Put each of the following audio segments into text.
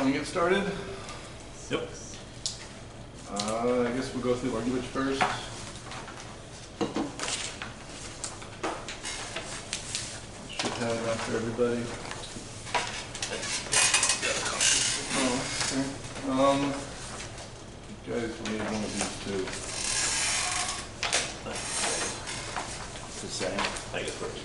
Want to get started? Yep. I guess we'll go through language first. Should have enough for everybody. Oh, okay. You guys need one of these too. It's the same. I guess we're good.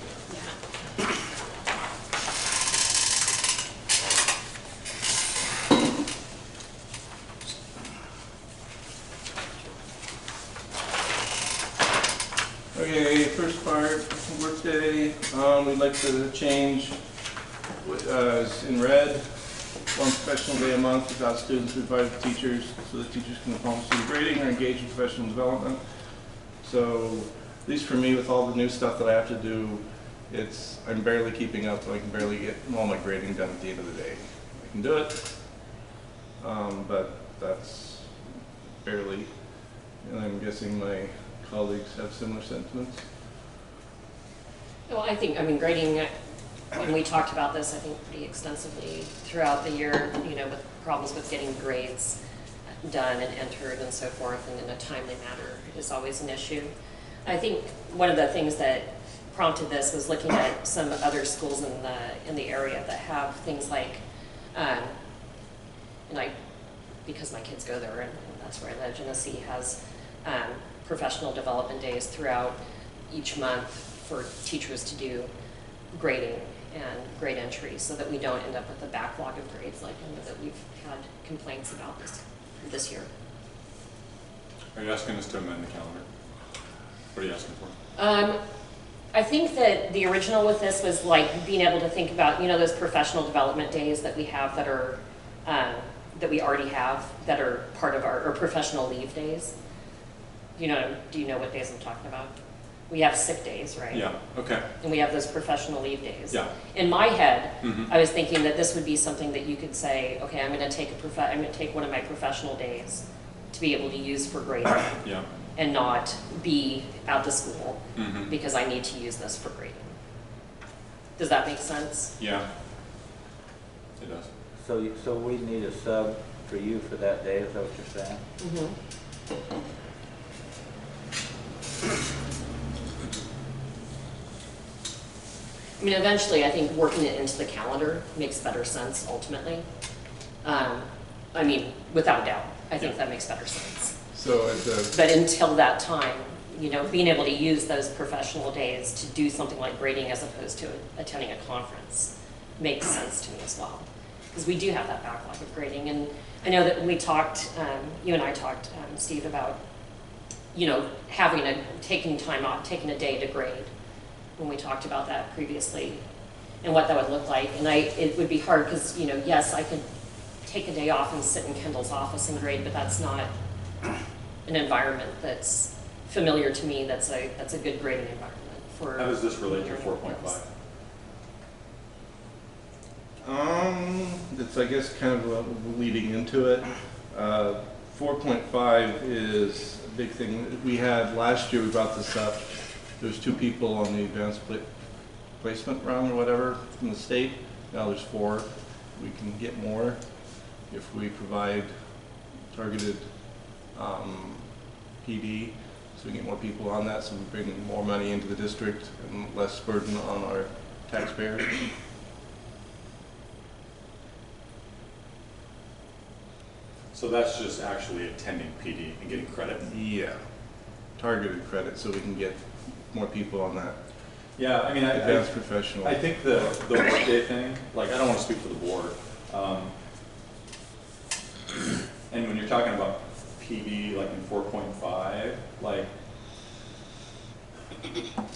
Okay, first part, workday. We'd like to change in red, one professional day a month without students required to teachers, so that teachers can come home and see grading or engage in professional development. So, at least for me, with all the new stuff that I have to do, I'm barely keeping up. I can barely get all my grading done at the end of the day. I can do it, but that's barely. And I'm guessing my colleagues have similar sentiments. Well, I mean, grading, and we talked about this, I think, pretty extensively throughout the year, with problems with getting grades done and entered and so forth, and in a timely manner is always an issue. I think one of the things that prompted this was looking at some other schools in the area that have things like, because my kids go there and that's where I live, Genesee has professional development days throughout each month for teachers to do grading and grade entry, so that we don't end up with a backlog of grades like that we've had complaints about this year. Are you asking us to amend the calendar? What are you asking for? I think that the original with this was like being able to think about, those professional development days that we have that are, that we already have that are part of our, or professional leave days. Do you know what days I'm talking about? We have sick days, right? Yeah, okay. And we have those professional leave days. Yeah. In my head, I was thinking that this would be something that you could say, okay, I'm going to take one of my professional days to be able to use for grading. Yeah. And not be out to school because I need to use this for grading. Does that make sense? Yeah, it does. So we need a sub for you for that day, is that what you're saying? I mean, eventually, I think working it into the calendar makes better sense ultimately. I mean, without doubt, I think that makes better sense. So but until that time, being able to use those professional days to do something like grading as opposed to attending a conference makes sense to me as well. Because we do have that backlog of grading. And I know that we talked, you and I talked, Steve, about, taking time off, taking a day to grade when we talked about that previously and what that would look like. And it would be hard because, yes, I could take a day off and sit in Kendall's office and grade, but that's not an environment that's familiar to me. That's a good grading environment for. How does this relate to 4.5? It's, I guess, kind of leading into it. 4.5 is a big thing. We had last year, we brought this up. There's 2 people on the advanced placement round or whatever from the state. Now there's 4. We can get more if we provide targeted PD, so we get more people on that, so we bring more money into the district and less burden on our taxpayers. So that's just actually attending PD and getting credit? Yeah, targeted credit, so we can get more people on that. Yeah, I mean, advanced professional. I think the workday thing, like, I don't want to speak for the board. And when you're talking about PD, like in 4.5, like,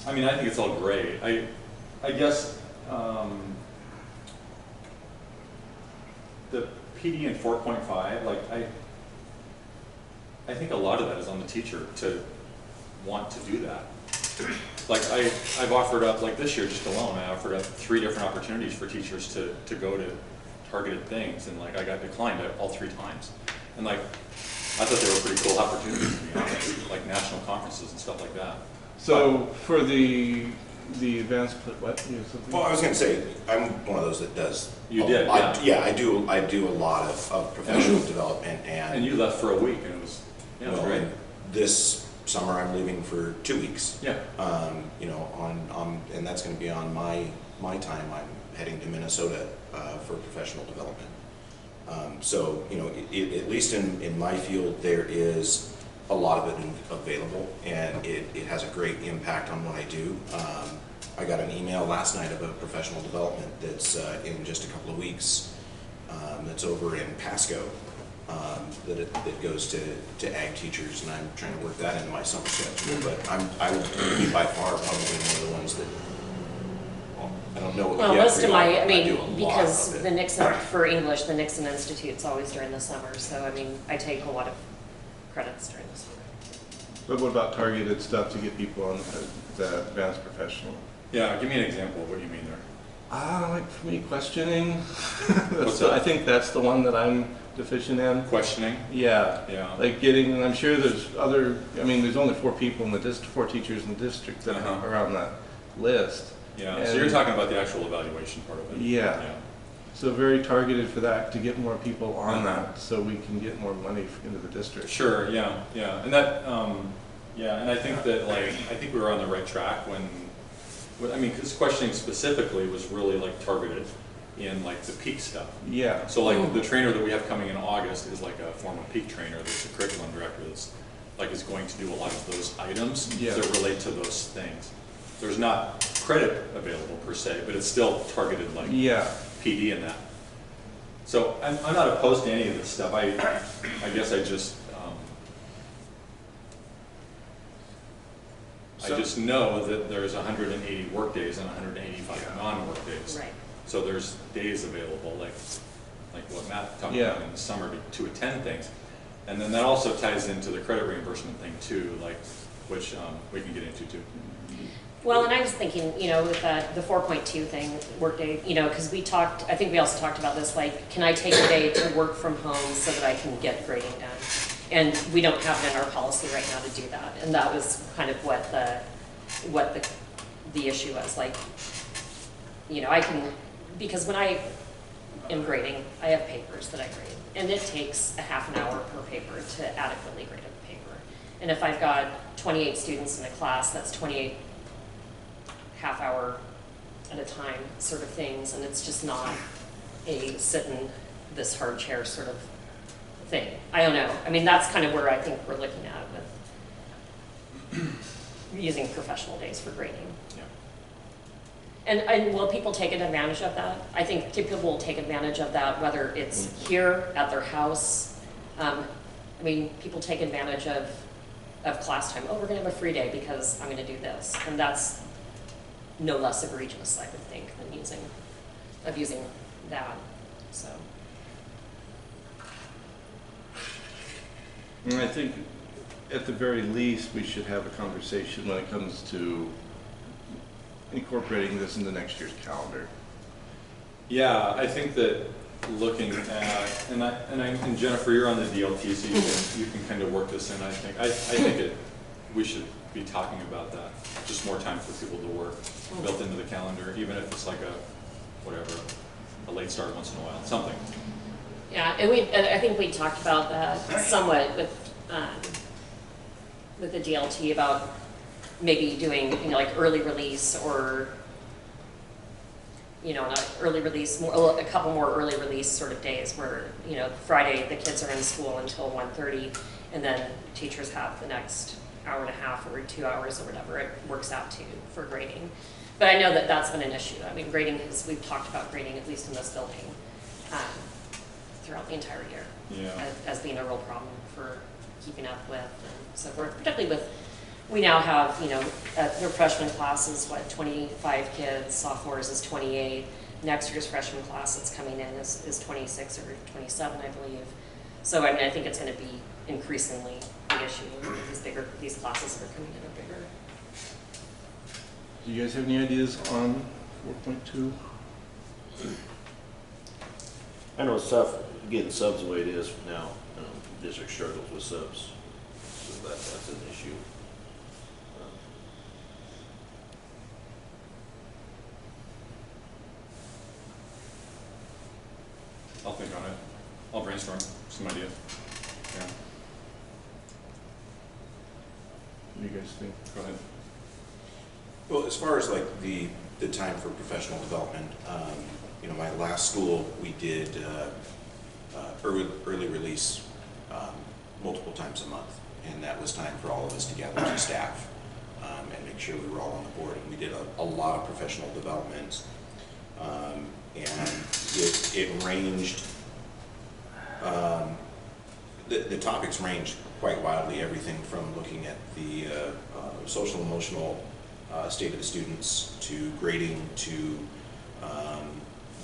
I mean, I think it's all great. I guess the PD in 4.5, like, I think a lot of that is on the teacher to want to do that. Like, I've offered up, like this year just alone, I offered up 3 different opportunities for teachers to go to targeted things, and like I got declined all 3 times. And like, I thought they were pretty cool opportunities, to be honest, like national conferences and stuff like that. So for the the advanced, what, you have something? Well, I was going to say, I'm one of those that does. You did, Yeah, I do a lot of professional development And you left for a week, and it was, yeah, it was well, great. and this summer I'm leaving for 2 weeks. Yeah. You know, and that's going to be on my time. I'm heading to Minnesota for professional development. So, you know, at least in my field, there is a lot of it available, and it has a great impact on what I do. I got an email last night of a professional development that's in just a couple of weeks, that's over in Pasco, that goes to ag teachers, and I'm trying to work that into my summer schedule. But I would be by far probably one of the ones that, well, I don't know. Well, yet most for of my, y'all, I but do mean, a lot because of the it. Nixon, for English, the Nixon Institute's always during the summer, so I mean, I take a lot of credits during the summer. But what about targeted stuff to get people on the advanced professional? Yeah, give me an example of what you mean there. Like for me, questioning. What's that? I think that's the one that I'm deficient in. Questioning? Yeah. Yeah. Like getting, and I'm sure there's other, I mean, there's only 4 people in the district, 4 teachers in the district that are on that list. Yeah, And so you're talking about the actual evaluation part of it? Yeah. So very targeted for that, to get more people on that, so we can get more money into the district. Sure, yeah, yeah, and that, yeah, and I think that, like, I think we were on the right track when I mean, because questioning specifically was really like targeted in like the peak stuff. Yeah. So like the trainer that we have coming in August is like a former peak trainer that's a curriculum director that's like is going to do a lot of those items that relate to those things. There's not credit available per se, but it's still targeted like PD in that. So I'm not opposed to any of this stuff. I guess I just I just know that there's 180 work days and 185 non-work days. Right. So there's days available, like what Matt talked about in the summer to attend things. And then that also ties into the credit reimbursement thing too, like which we can get into too. Well, and I was thinking, you know, with the 4.2 thing, workday, you know, because we talked, I think we also talked about this, like, can I take a day to work from home so that I can get grading done? And we don't have it in our policy right now to do that. And that was kind of what the issue was. Like, you know, I can, because when I am grading, I have papers that I grade. And it takes a half an hour per paper to adequately grade a paper. And if I've got 28 students in a class, that's 28 half hour at a time sort of things. And it's just not a sit in this hard chair sort of thing. I don't know. I mean, that's kind of where I think we're looking at with using professional days for grading. Yeah. And will people take advantage of that? I think people will take advantage of that, whether it's here, at their house. I mean, people take advantage of class time. Oh, we're going to have a free day because I'm going to do this. And that's no less egregious, I would think, than using that. So. And I think at the very least, we should have a conversation when it comes to incorporating this into next year's calendar. Yeah, I think that looking at, and Jennifer, you're on the DLT, so you can kind of work this in. I think we should be talking about that. Just more time for people to work built into the calendar, even if it's like a late start once in a while, something. Yeah, and I think we talked about that somewhat with the DLT about maybe doing, you know, like early release or, you know, not early release, a couple more early release sort of days where, you know, Friday the kids are in school until 1:30 and then teachers have the next hour and a half or 2 hours or whatever it works out to for grading. But I know that that's been an issue. I mean, we've talked about grading, at least in this building, throughout the entire year as being a real problem for keeping up with and so forth, particularly with, we now have, you know, their freshman class is 25 kids, sophomores is 28, next year's freshman class that's coming in is 26 or 27, I believe. So I mean, I think it's going to be increasingly the issue. These classes that are coming in are bigger. Do you guys have any ideas on 4.2? I know getting subs the way it is now, district struggles with subs, so that's an issue. I'll think on it. I'll brainstorm some ideas. Yeah. What do you guys think? Go ahead. Well, as far as like the time for professional development, you know, my last school, we did early release multiple times a month, and that was time for all of us to gather as staff and make sure we were all on the board. And we did a lot of professional development, and it ranged. The topics ranged quite wildly, everything from looking at the social emotional state of the students to grading to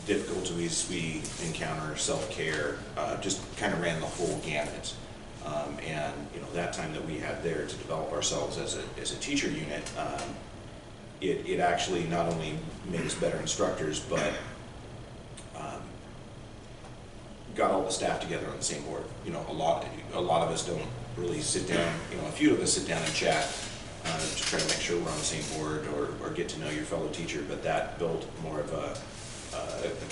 difficulties we encounter, self-care, just kind of ran the whole gamut. And you know, that time that we had there to develop ourselves as a teacher unit, it actually not only made us better instructors, but got all the staff together on the same board. You know, a lot of us don't really sit down. You know, a few of us sit down and chat to try to make sure we're on the same board or get to know your fellow teacher. But that built more of a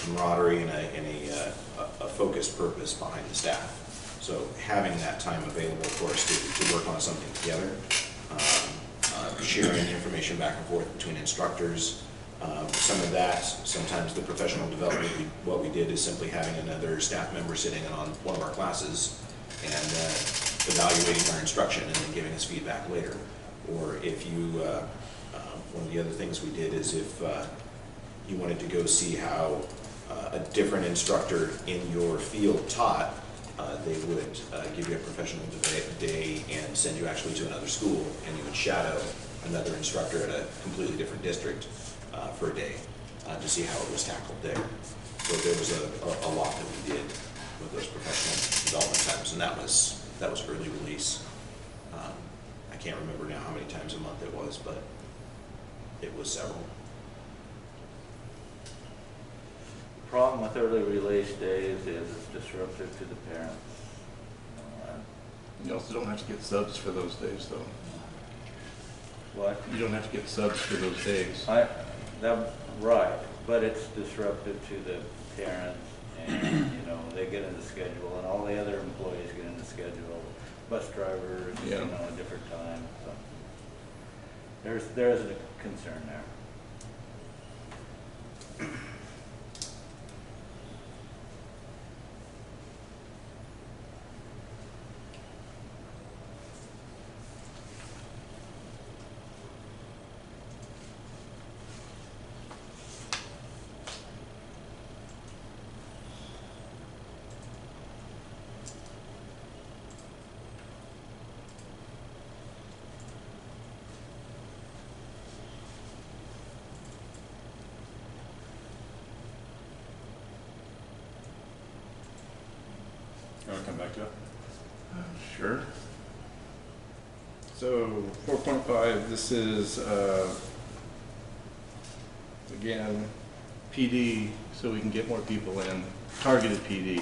camaraderie and a focused purpose behind the staff. So having that time available for us to work on something together, sharing information back and forth between instructors. Some of that, sometimes the professional development, what we did is simply having another staff member sitting in on one of our classes and evaluating our instruction and then giving us feedback later. Or if you, one of the other things we did is if you wanted to go see how a different instructor in your field taught, they would give you a professional day and send you actually to another school, and you would shadow another instructor at a completely different district for a day to see how it was tackled there. So there was a lot that we did with those professional development times, and that was early release. I can't remember now how many times a month it was, but it was several. Problem with early release days is it's disruptive to the parents. You also don't have to get subs for those days, though. What? You don't have to get subs for those days. Right, but it's disruptive to the parents, and you know, they get in the schedule, and all the other employees get in the schedule. Bus drivers, Yeah. you know, a different time. So there is a concern there. You want to come back to it? Sure. So 4.5, this is, again, PD, so we can get more people in, targeted PD,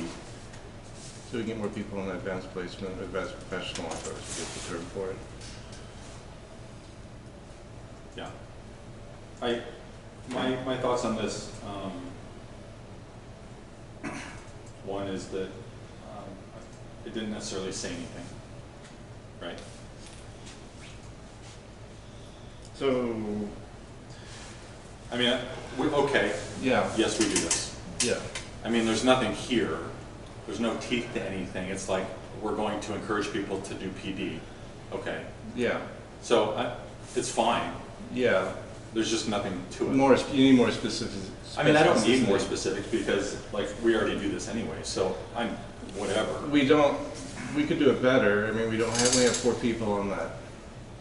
so we can get more people in advanced placement, advanced professional, I thought was a good term for it. Yeah. My thoughts on this, one is that it didn't necessarily say anything, right? So, I mean, okay, yeah, yes, we do this. yeah, I mean, there's nothing here. There's no teeth to anything. It's like we're going to encourage people to do PD. Okay. yeah, So it's fine. yeah. There's just nothing to it. You need more specific. I mean, I don't need more specifics because, like, we already do this anyway. So I'm whatever. We could do it better. I mean, we only have 4 people on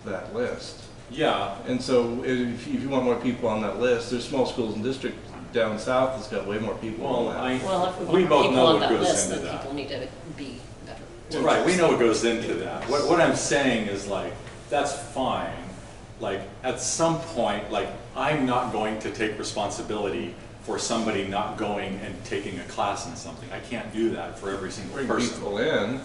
that list. Yeah. And so if you want more people on that list, there's small schools and districts down south that's got way more people Well, on that. Well, if we we both want know more what people on that goes list, into then that. people need to be better. Right, we know what goes into that. What I'm saying is, like, that's fine. Like, at some point, like, I'm not going to take responsibility for somebody not going and taking a class in something. I can't do that for every single Bring person. people in.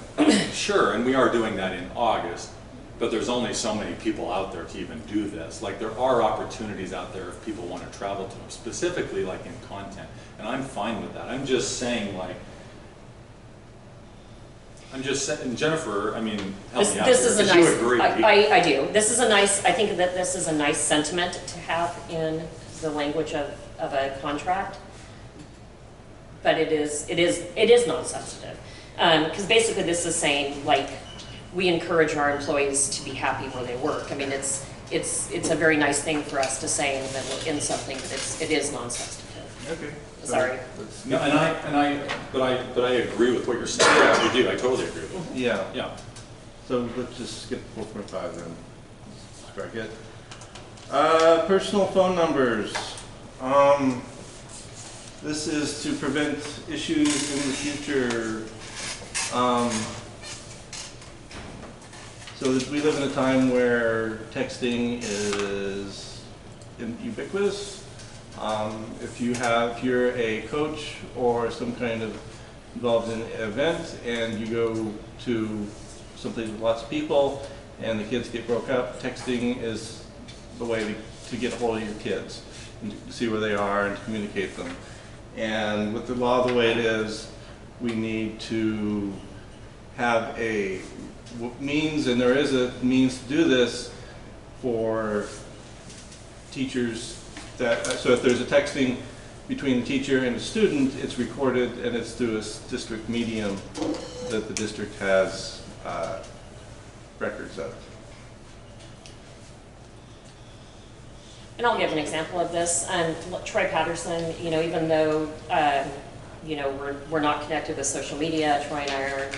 Sure, and we are doing that in August, but there's only so many people out there to even do this. Like, there are opportunities out there if people want to travel to them, specifically like in content, and I'm fine with that. I'm just saying, like, I'm just saying, Jennifer, I mean, help This, me out this here, is a 'cause you nice, agree. I do. This is a nice, I think that this is a nice sentiment to have in the language of a contract. But it is non-sensitive. Because basically this is saying, like, we encourage our employees to be happy where they work. I mean, it's a very nice thing for us to say in something that it is non-sensitive. Okay. Sorry. No, but I agree with what you're saying. I do, I totally agree with it. Yeah, Yeah. so let's just skip 4.5 then. Strike it. Personal phone numbers. This is to prevent issues in the future. So that we live in a time where texting is ubiquitous. If you're a coach or some kind of involved in an event and you go to someplace with lots of people and the kids get broke up, texting is the way to get a hold of your kids and to see where they are and to communicate them. And with the law the way it is, we need to have a means, and there is a means to do this for teachers that, so if there's a texting between the teacher and the student, it's recorded and it's through a district medium that the district has records of. And I'll give an example of this. Troy Patterson, you know, even though, you know, we're not connected with social media, Troy and I are,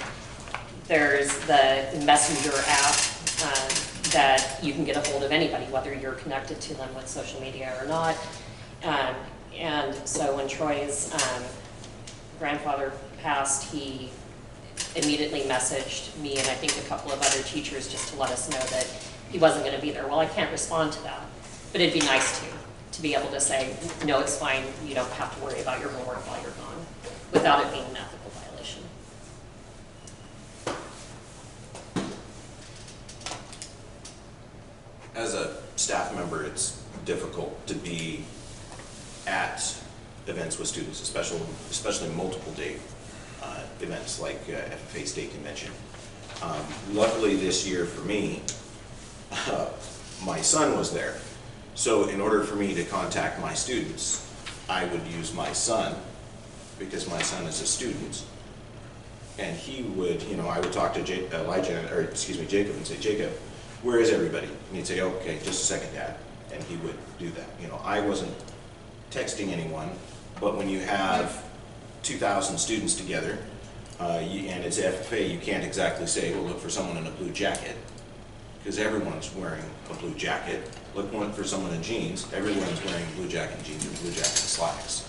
there's the Messenger app that you can get a hold of anybody, whether you're connected to them with social media or not. And so when Troy's grandfather passed, he immediately messaged me and I think a couple of other teachers just to let us know that he wasn't going to be there. Well, I can't respond to that, but it'd be nice to be able to say, no, it's fine, you don't have to worry about your homework while you're gone, without it being an ethical violation. As a staff member, it's difficult to be at events with students, especially multiple day events like FFA State Convention. Luckily this year for me, my son was there. So in order for me to contact my students, I would use my son because my son is a student. And he would, you know, I would talk to Jacob and say, Jacob, where is everybody? And he'd say, okay, just a second, Dad. And he would do that. You know, I wasn't texting anyone, but when you have 2,000 students together, and it's FFA, you can't exactly say, well, look for someone in a blue jacket, because everyone's wearing a blue jacket. Look for someone in jeans, everyone's wearing blue jacket and jeans and blue jacket and slacks.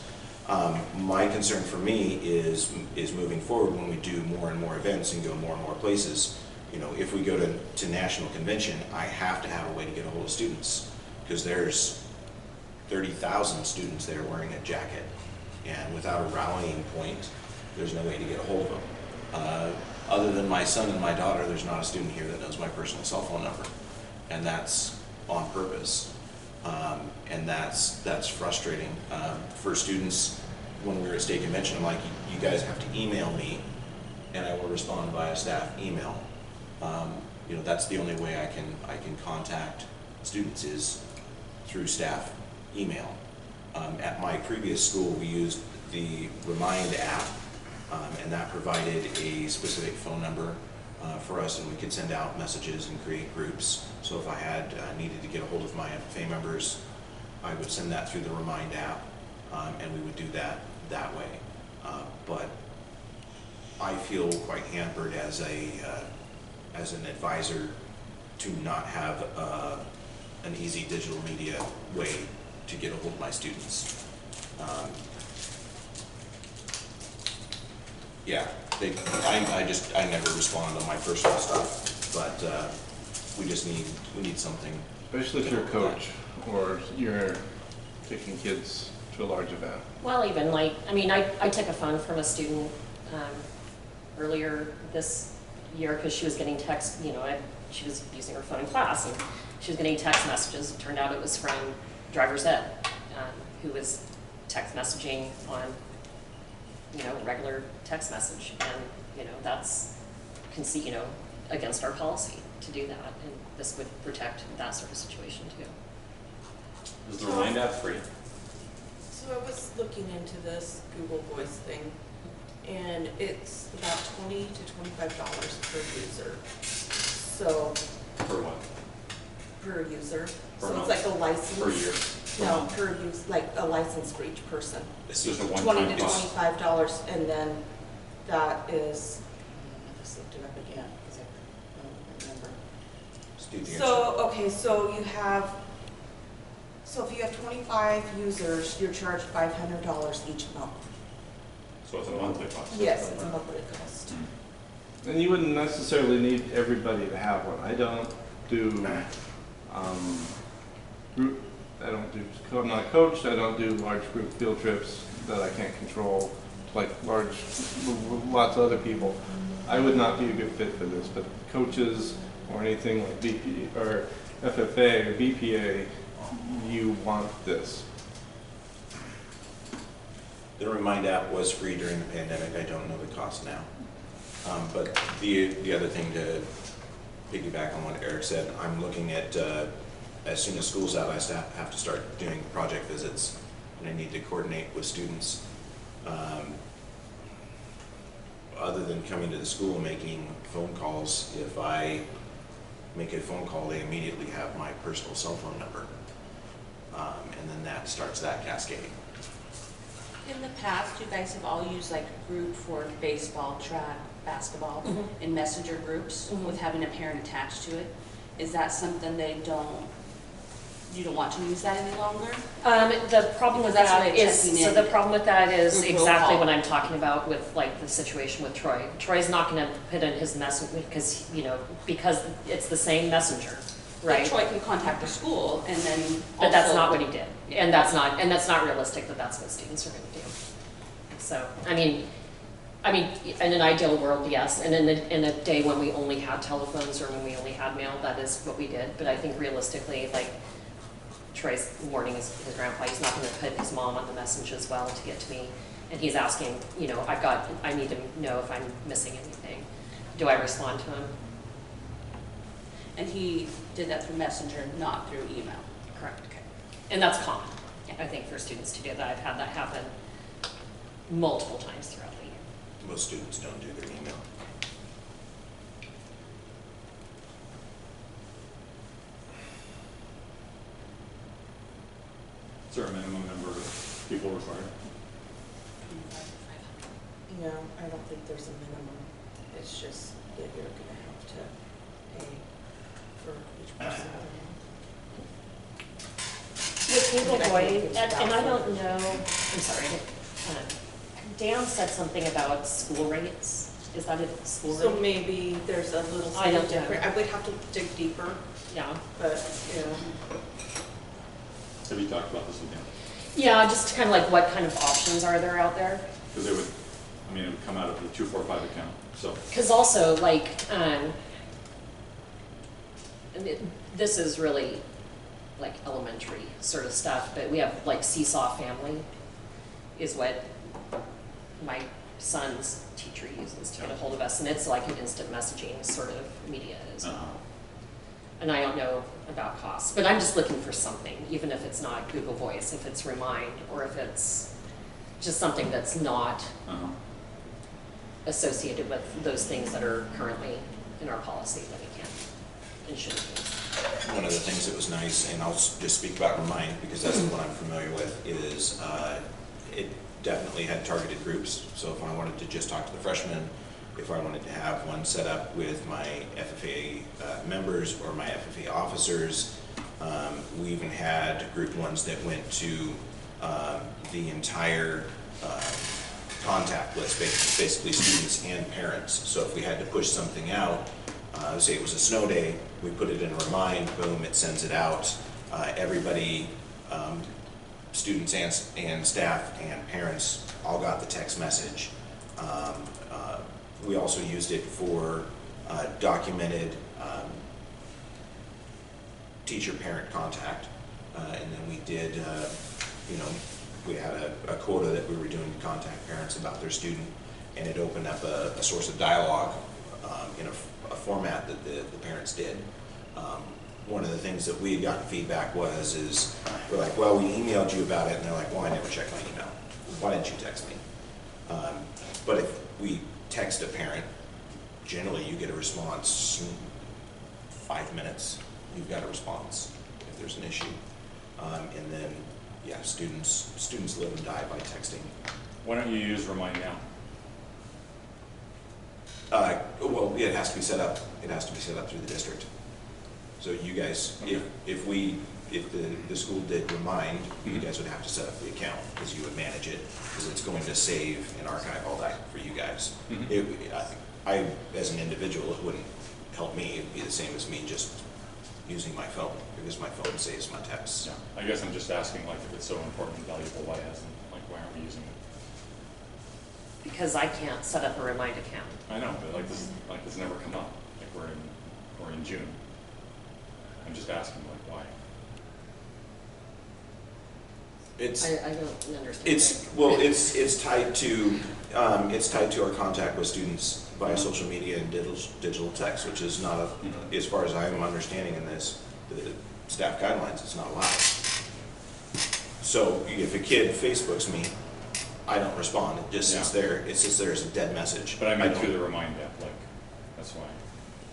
My concern for me is moving forward when we do more and more events and go more and more places. You know, if we go to national convention, I have to have a way to get a hold of students, because there's 30,000 students there wearing a jacket, and without a rallying point, there's no way to get a hold of them. Other than my son and my daughter, there's not a student here that knows my personal cell phone number, and that's on purpose. And that's frustrating. For students, when we were at state convention, I'm like, you guys have to email me, and I will respond via staff email. You know, that's the only way I can contact students is through staff email. At my previous school, we used the Remind app, and that provided a specific phone number for us, and we could send out messages and create groups. So if I had needed to get a hold of my FFA members, I would send that through the Remind app, and we would do that way. But I feel quite hampered as an advisor to not have an easy digital media way to get a hold of my students. Yeah, I never respond on my personal stuff, but we need something. Especially if you're a coach or you're taking kids to a large event. Well, even like, I mean, I took a phone from a student earlier this year because she was getting text, you know, she was using her phone in class and she was getting text messages. It turned out it was from driver's ed, who was text messaging on, you know, regular text message. And, you know, that's you know, against our policy to do that, and this would protect that sort of situation too. Is the Remind app free? So I was looking into this Google Voice thing, and it's about $20 to $25 per user. So, For what? per user. Per So month? it's like a license. Per year? No, month? per use, like a license for each person. It's Just a just one-time $20 to cost. $25, and then that is, I just looked it up again, because I don't remember. So, okay, so you have, so if you have 25 users, you're charged $500 each month. So it's a monthly cost? Yes, it's a monthly cost. And you wouldn't necessarily need everybody to have one. I don't do group, I'm not a coach, I don't do large group field trips that I can't control, like lots of other people. I would not be a good fit for this, but coaches or anything like BP or FFA or BPA, you want this. The Remind app was free during the pandemic. I don't know the cost now. But the other thing to piggyback on what Eric said, I'm looking at, as soon as school's out, I have to start doing project visits, and I need to coordinate with students. Other than coming to the school and making phone calls, if I make a phone call, they immediately have my personal cell phone number. And then that starts that cascading. In the past, you guys have all used like a group for baseball, track, basketball, Mhm. in messenger groups Mhm. with having a parent attached to it. Is that something you don't want to use that any longer? The problem with Because that's that why is, checking so in the problem with that is group roll exactly call. what I'm talking about with like the situation with Troy. Troy's not gonna put in his message because, you know, because it's the same messenger, But right? Troy can contact the school and then But that's also- not what he did, and that's not realistic that that's what students are gonna do. So, I mean, in an ideal world, yes, and in a day when we only had telephones or when we only had mail, that is what we did. But I think realistically, like, Troy's warning his grandpa, he's not gonna put his mom on the message as well to get to me. And he's asking, you know, I need to know if I'm missing anything. Do I respond to him? And he did that through messenger, not through email. Correct, okay. And that's common, I think, for students to do that. I've had that happen multiple times throughout the year. Most students don't do their email. Is there a minimum number of people required? No, I don't think there's a minimum. It's just that you're gonna have to pay for each person. With Google I think Voice, it's and I about- don't know, I'm sorry, Dan said something about school rates. Is that a school So rate? maybe there's a little I don't something know. different. I would have to dig deeper, Yeah. but, yeah. Have you talked about this again? Yeah, just kind of like what kind of options are there out there? Because it would come out of the 245 account, so. Because also, like, this is really like elementary sort of stuff, but we have like Seesaw Family is what my son's teacher uses to get a hold of us, and it's like an instant messaging sort of media as well. And I don't know about costs, but I'm just looking for something, even if it's not Google Voice, if it's Remind, or if it's just something that's not associated with those things that are currently in our policy that we can't and shouldn't use. One of the things that was nice, and I'll just speak about Remind because that's the one I'm familiar with, is it definitely had targeted groups. So if I wanted to just talk to the freshmen, if I wanted to have one set up with my FFA members or my FFA officers, we even had group ones that went to the entire contact list, basically students and parents. So if we had to push something out, say it was a snow day, we put it in a Remind, boom, it sends it out. Everybody, students and staff and parents all got the text message. We also used it for documented teacher-parent contact. And then we did, we had a quota that we were doing to contact parents about their student, and it opened up a source of dialogue in a format that the parents did. One of the things that we had gotten feedback is we're like, well, we emailed you about it, and they're like, well, I never checked my email. Why didn't you text me? But if we text a parent, generally you get a response in 5 minutes. You've got a response if there's an issue. And then, yeah, students live and die by texting. Why don't you use Remind Now? Well, it has to be set up. It has to be set up through the district. So you guys, Okay. if the school did Remind, you guys would have to set up the account because you would manage it, because it's going to save and archive all that for you guys. I, as an individual, it wouldn't help me. It'd be the same as me just using my phone, because my phone saves my texts. Yeah, I guess I'm just asking, like, if it's so important and valuable, why aren't we using it? Because I can't set up a Remind account. I know, but like this never come up. Like we're in June. I'm just asking, like, why? I don't understand. It's tied to our contact with students via social media and digital text, which is not as far as I am understanding in this, the staff guidelines, it's not allowed. So if a kid Facebooks me, I don't respond. It just sits there. It sits there as a dead message. But I meant through the Remind app, like, that's why.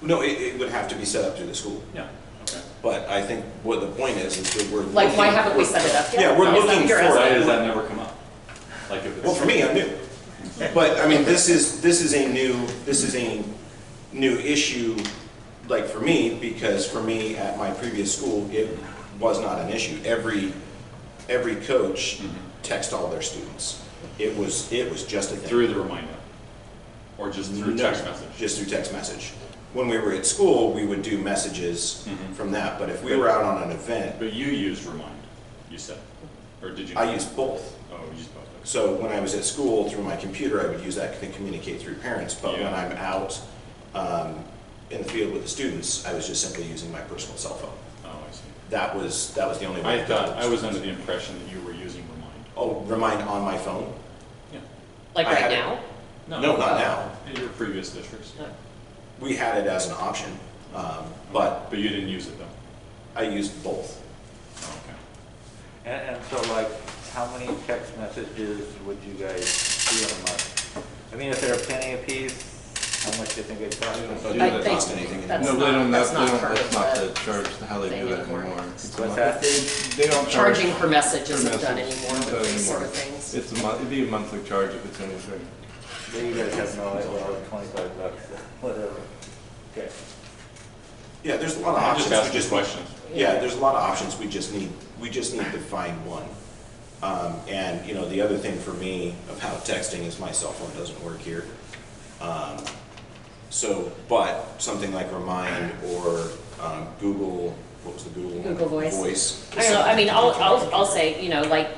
No, it would have to be set up through the school. Yeah, okay. But I think what the point is that we're Like, looking, why haven't we set it up yet? Yeah, we're Is that looking what you're for asking? Why does that never come up? Like if it's. Well, for me, I'm new. But I mean, this is a new issue, like for me, because for me at my previous school, it was not an issue. Every coach texted all their students. It was just a thing. Through the Remind app? Or just through text message? Just through text message. When we were at school, we would do messages from that. But if we were out on an event, But you used Remind, you said, or did you? I used both. Oh, you used both. Okay. So when I was at school, through my computer, I would use that to communicate through parents. But when I'm out in the field with the students, I was just simply using my personal cell phone. Oh, I see. That was the only way. I was under the impression that you were using Remind. Oh, Remind on my phone? Yeah. Like I right had it. now? No, not now. In your previous districts. No. We had it as an option, but But you didn't use it though? I used both. Oh, okay. And so like, how many text messages would you guys see in a month? I mean, if they're a penny a piece, how much do you think it costs? It I doesn't think cost anything. that's No, they don't, that's that's not part of the the charge, how they thing do that anymore. anymore. It's a What's month- that? They don't charge. Charging per message isn't per done message. anymore It's with done these sort anymore. of things. It's it'd be a monthly charge if it's anything. You guys have no idea, well, $25, whatever. Okay. Yeah, there's a lot of I'm options. just asking questions. Yeah, there's a lot of options. We just need to find one. And you know, the other thing for me about texting is my cell phone doesn't work here. But something like Remind or Google, what was the Google Voice. I is don't know, I something mean, that I'll say, you know, like,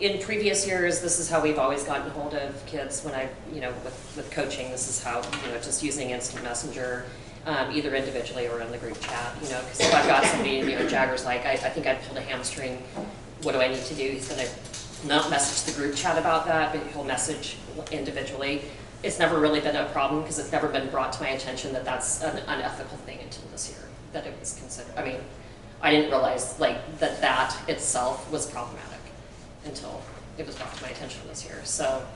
in previous years, this is how we've always gotten hold of kids when with coaching, this is how, just using instant messenger, either individually or in the group chat, because if I've got somebody, Jagger's like, I think I pulled a hamstring, what do I need to do? He's gonna not message the group chat about that, but he'll message individually. It's never really been a problem because it's never been brought to my attention that that's an unethical thing until this year, that it was considered. I mean, I didn't realize that itself was problematic until it was brought to my attention this year. So,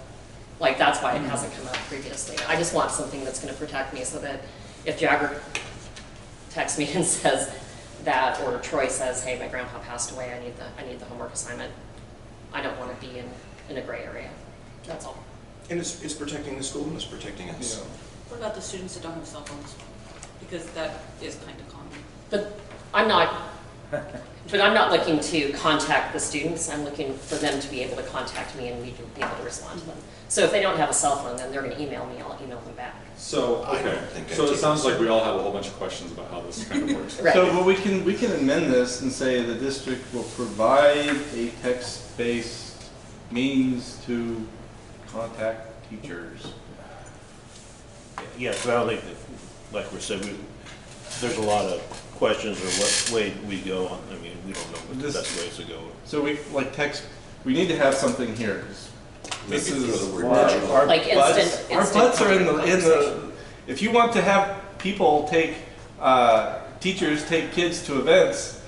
that's why it hasn't come up previously. I just want something that's going to protect me so that if Jagger texts me and says that, or Troy says, "Hey, my grandpa passed away. I need the homework assignment," I don't want to be in a gray area. That's all. And it's protecting the school and it's protecting us. Yeah. What about the students that don't have cell phones? Because that is kind of common. But I'm not looking to contact the students. I'm looking for them to be able to contact me and me to be able to respond to them. So if they don't have a cell phone, then they're going to email me. I'll email them back. So, I okay, don't think so I'd it take sounds this. like we all have a whole bunch of questions about how this kind of works. Right. So, but we can amend this and say the district will provide a text-based means to contact teachers. Yeah, so I think, like we said, there's a lot of questions or what way we go on. I mean, we don't know what the best ways to go. So we need to have something here. 'Cause This Maybe throw is the word digital. our Like butts. instant Our butts are in the conversation. if you want to have people teachers take kids to events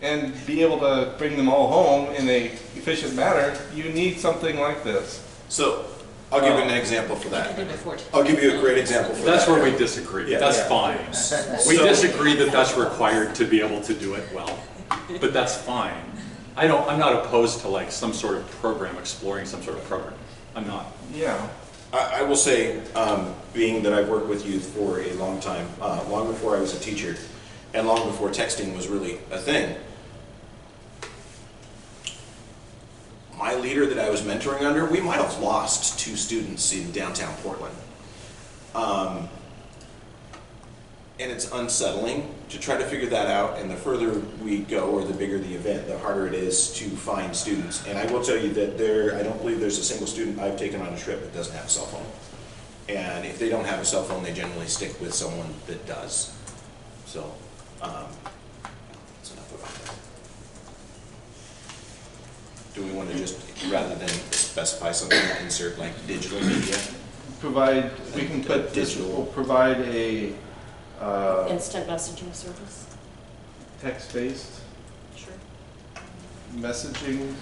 and be able to bring them all home in a efficient manner, you need something like this. So, I'll give you an example for You that. can do before. I'll give you a great example for that. That's where we disagree. Yeah. That's Yeah. fine. We So- disagree that that's required to be able to do it well, but that's fine. I'm not opposed to like some sort of program, exploring some sort of program. I'm not. Yeah. I will say, being that I've worked with youth for a long time, long before I was a teacher, and long before texting was really a thing, my leader that I was mentoring under, we might have lost 2 students in downtown Portland. And it's unsettling to try to figure that out, and the further we go, or the bigger the event, the harder it is to find students. And I will tell you that I don't believe there's a single student I've taken on a trip that doesn't have a cell phone. And if they don't have a cell phone, they generally stick with someone that does. So, that's enough about that. Do we want to just, rather than specify something, insert like digital media? We can put Digital. provide a Instant messaging service? text-based Sure. messaging.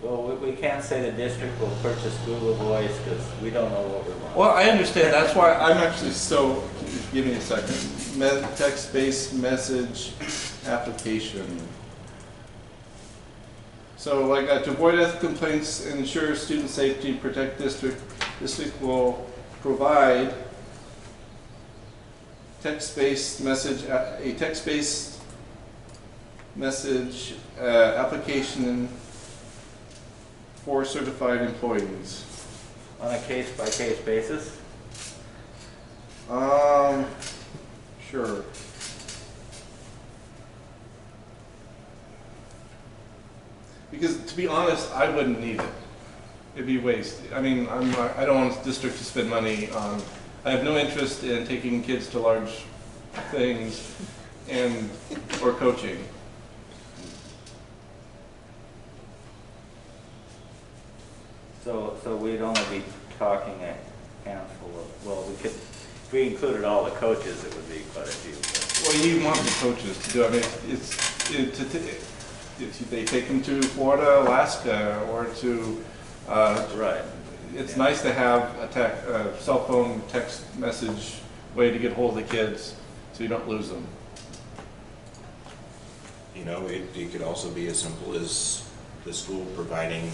Well, we can't say the district will purchase Google Voice because we don't know what we want. Well, I understand, that's why I'm actually give me a second. Text-based message application. So like to avoid ethical complaints and ensure student safety, protect district will provide a text-based message application for certified employees. On a case-by-case basis? Sure. Because to be honest, I wouldn't need it. It'd be waste. I mean, I don't want the district to spend money on, I have no interest in taking kids to large things or coaching. So we'd only be talking a handful of, well, we could, if we included all the coaches, it would be quite a few. Well, you want the coaches to do, I mean, if they take them to Florida, Alaska, or to, Right. it's nice to have a cell phone text message way to get hold of the kids so you don't lose them. You know, it could also be as simple as the school providing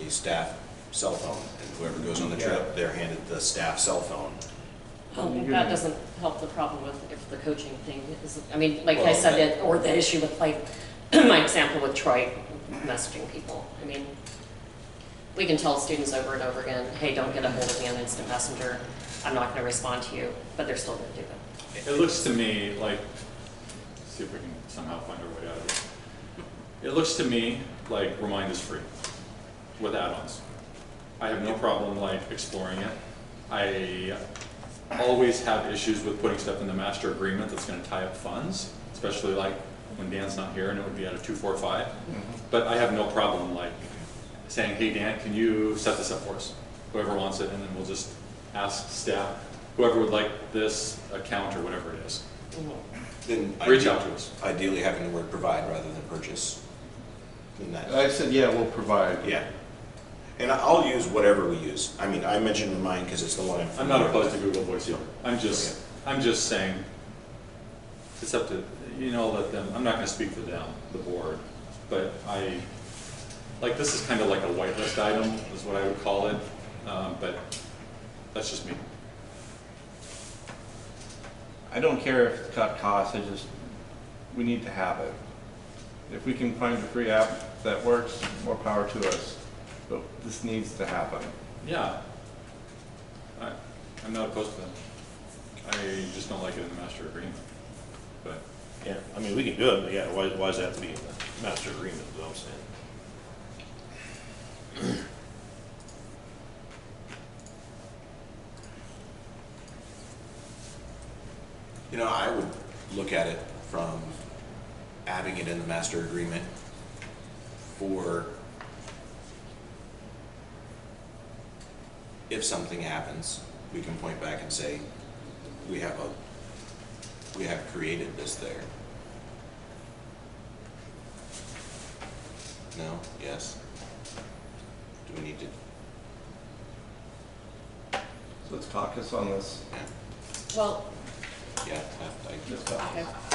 a staff cell phone, and whoever goes on the trip, they're handed the staff cell phone. That doesn't help the problem with if the coaching thing is, I mean, like I Well, said, or the issue with like, my example with Troy messaging people. I mean, we can tell students over and over again, hey, don't get a hold of me on Instant Messenger. I'm not gonna respond to you, but they're still gonna do it. It looks to me like, see if we can somehow find our way out of this. It looks to me like Remind is free with add-ons. I have no problem like exploring it. I always have issues with putting stuff in the master agreement that's going to tie up funds, especially like when Dan's not here and it would be out of 245. But I have no problem like saying, hey Dan, can you set this up for us? Whoever wants it, and then we'll just ask staff, whoever would like this account or whatever it is. Then Reach out to us. Ideally having the word provide rather than purchase. And that, I said, yeah, we'll provide. yeah. And I'll use whatever we use. I mean, I mentioned Remind because it's the one I'm not familiar opposed to with. Google Voice either. I'm just saying, it's up to, let them, I'm not gonna speak for them, the board, but like this is kind of like a whitelist item, is what I would call it, but that's just me. I don't care if it's cut costs, we need to have it. If we can find a free app that works, more power to us. But this needs to happen. Yeah. I'm not opposed to that. I just don't like it in the master agreement, but. Yeah, I mean, we can do it, but yeah, why does it have to be in the master agreement, is what I'm saying? I would look at it from having it in the master agreement for if something happens, we can point back and say, we have created this there. No? Yes? Do we need to? So let's caucus on this. Yeah. Well, Yeah, Just caucus. okay.